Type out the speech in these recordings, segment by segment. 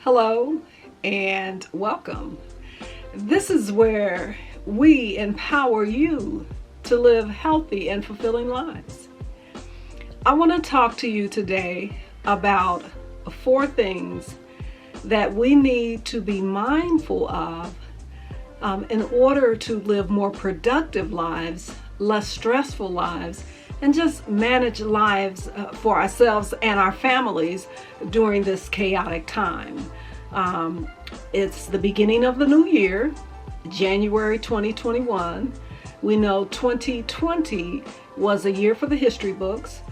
Hello and welcome. This is where we empower you to live healthy and fulfilling lives. I want to talk to you today about 4 things that we need to be mindful of in order to live more productive lives, less stressful lives, and just manage lives for ourselves and our families during this chaotic time. It's the beginning of the new year, January 2021. We know 2020 was a year for the history books.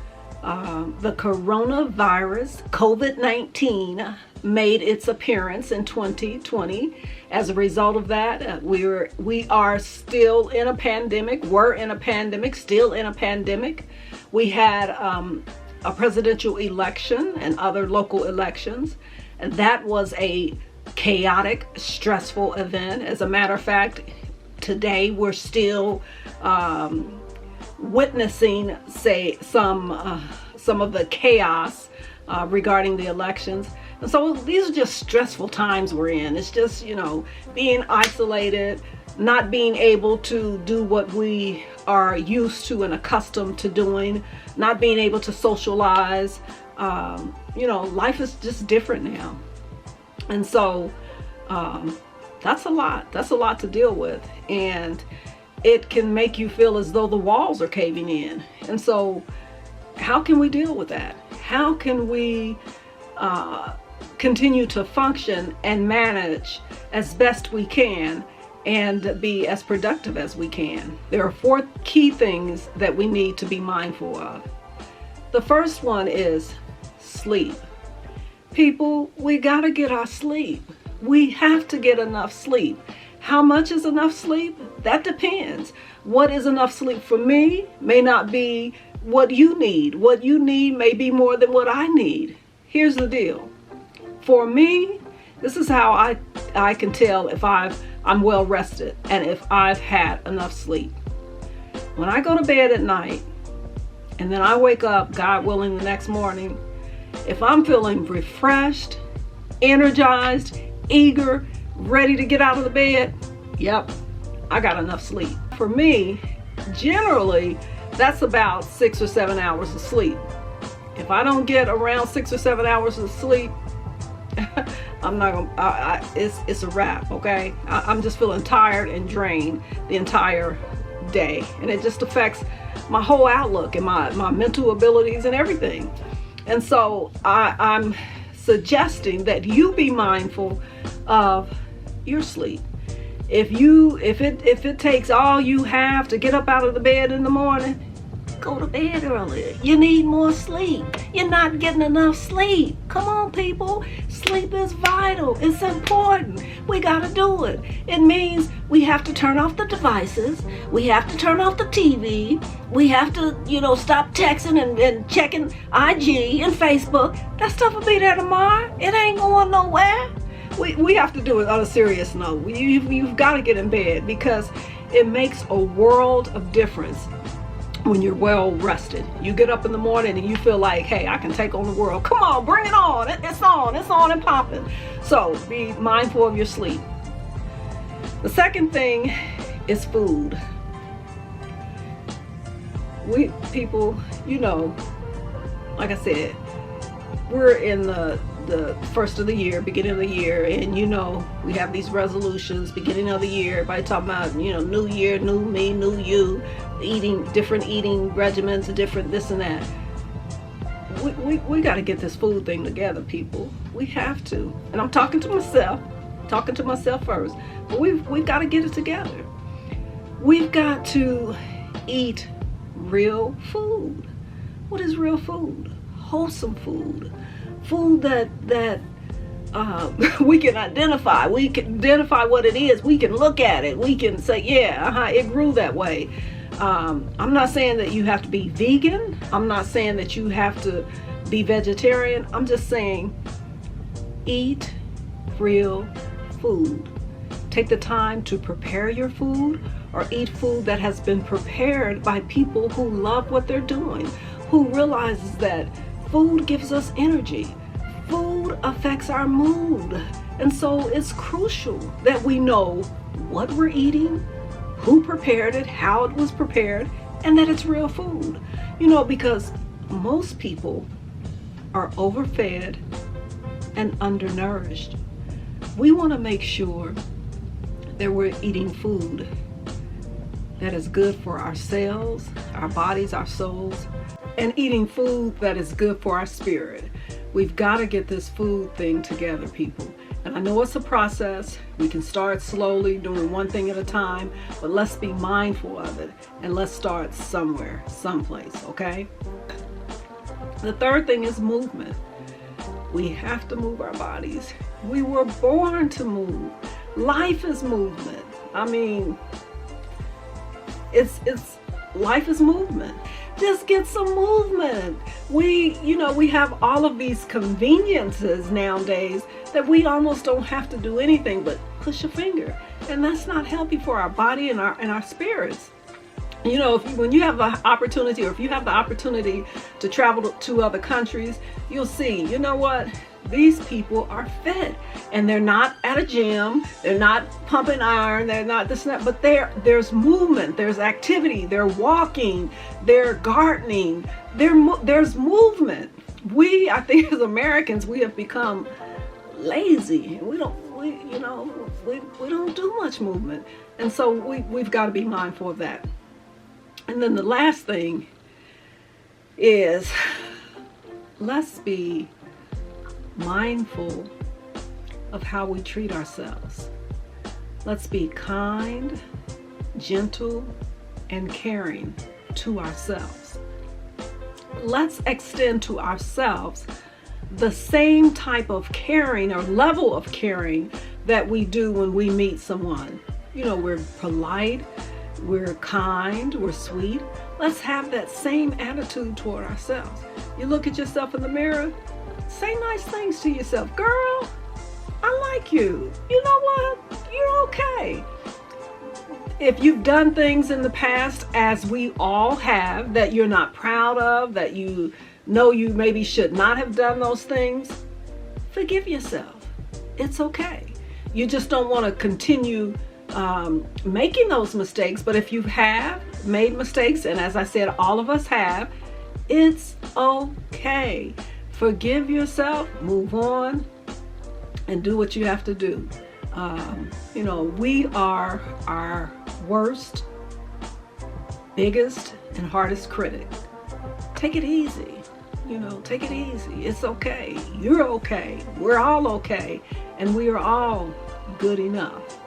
The coronavirus, COVID-19, made its appearance in 2020. As a result of that, we are still in a pandemic. We're in a pandemic, still in a pandemic. We had a presidential election and other local elections, and that was a chaotic, stressful event. As a matter of fact, today we're still witnessing, some of the chaos regarding the elections. And so these are just stressful times we're in. It's just, being isolated, not being able to do what we are used to and accustomed to doing, not being able to socialize. Life is just different now. And so that's a lot. That's a lot to deal with. And it can make you feel as though the walls are caving in. And so how can we deal with that? How can we continue to function and manage as best we can and be as productive as we can? There are 4 key things that we need to be mindful of. The first one is sleep. People, we gotta get our sleep. We have to get enough sleep. How much is enough sleep? That depends. What is enough sleep for me may not be what you need. What you need may be more than what I need. Here's the deal. For me, this is how I can tell if I'm well rested and if I've had enough sleep. When I go to bed at night and then I wake up, God willing, the next morning, if I'm feeling refreshed, energized, eager, ready to get out of the bed, yep, I got enough sleep. For me, generally, that's about 6 or 7 hours of sleep. If I don't get around 6 or 7 hours of sleep, I'm not gonna, it's a wrap, okay? I'm just feeling tired and drained the entire day. And it just affects my whole outlook and my mental abilities and everything. And so I'm suggesting that you be mindful of your sleep. If it takes all you have to get up out of the bed in the morning, go to bed earlier. You need more sleep. You're not getting enough sleep. Come on, people. Sleep is vital. It's important. We gotta do it. It means we have to turn off the devices. We have to turn off the TV. We have to, stop texting and checking IG and Facebook. That stuff will be there tomorrow. It ain't going nowhere. We have to do it on a serious note. You've got to get in bed because it makes a world of difference when you're well rested. You get up in the morning and you feel like, hey, I can take on the world. Come on, bring it on. It's on and popping. So be mindful of your sleep. The second thing is food. We people, like I said, we're in the first of the year, beginning of the year, and we have these resolutions, beginning of the year, everybody talking about, new year, new me, new you, different eating regimens, different this and that. We got to get this food thing together, people. We have to. And I'm talking to myself first, but we've got to get it together. We've got to eat real food. What is real food? Wholesome food. Food that we can identify. We can identify what it is. We can look at it. We can say, yeah, it grew that way. I'm not saying that you have to be vegan. I'm not saying that you have to be vegetarian. I'm just saying eat real food. Take the time to prepare your food or eat food that has been prepared by people who love what they're doing, who realizes that food gives us energy. Food food affects our mood. And so it's crucial that we know what we're eating, who prepared it, how it was prepared, and that it's real food. Because most people are overfed and undernourished. We want to make sure that we're eating food that is good for our cells, our bodies, our souls, and eating food that is good for our spirit. We've got to get this food thing together, people. And I know it's a process. We can start slowly, doing one thing at a time, but let's be mindful of it and let's start somewhere, someplace, okay? The third thing is movement. We have to move our bodies. We were born to move. Life is movement. I mean, it's life is movement. Just get some movement. We have all of these conveniences nowadays that we almost don't have to do anything but push a finger. And that's not healthy for our body and our spirits. When you have the opportunity, or if you have the opportunity to travel to other countries, you'll see, you know what? These people are fit and they're not at a gym. They're not pumping iron. They're not this and that, but there's movement, there's activity, they're walking, they're gardening, there's movement. I think as Americans, we have become lazy. We don't do much movement. And so we've got to be mindful of that. And then the last thing is, let's be mindful of how we treat ourselves. Let's be kind, gentle, and caring to ourselves. Let's extend to ourselves the same type of caring or level of caring that we do when we meet someone. We're polite, we're kind, we're sweet. Let's have that same attitude toward ourselves. You look at yourself in the mirror, say nice things to yourself. Girl, I like you. You know what? You're okay. If you've done things in the past, as we all have, that you're not proud of, that you know you maybe should not have done those things, forgive yourself. It's okay. You just don't want to continue making those mistakes. But if you have made mistakes, and as I said, all of us have, it's okay. Forgive yourself, move on, and do what you have to do. We are our worst, biggest, and hardest critic. Take it easy. Take it easy. It's okay. You're okay. We're all okay. And we are all good enough.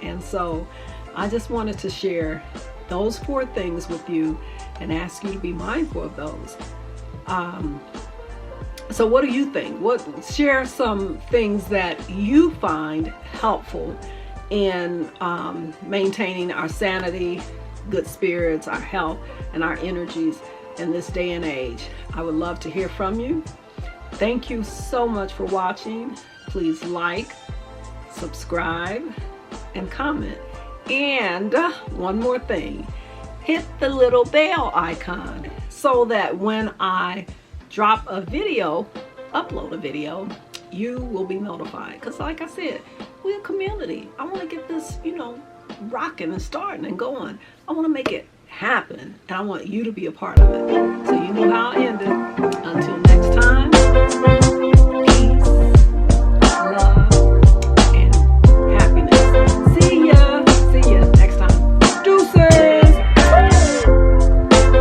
And so I just wanted to share those 4 things with you and ask you to be mindful of those. So what do you think? Share some things that you find helpful in maintaining our sanity, good spirits, our health, and our energies in this day and age. I would love to hear from you. Thank you so much for watching. Please like, subscribe, and comment. And one more thing, hit the little bell icon so that when I drop a video, upload a video, you will be notified. Because like I said, we're a community. I want to get this, rocking and starting and going. I want to make it happen. And I want you to be a part of it. So you know how I end it. Until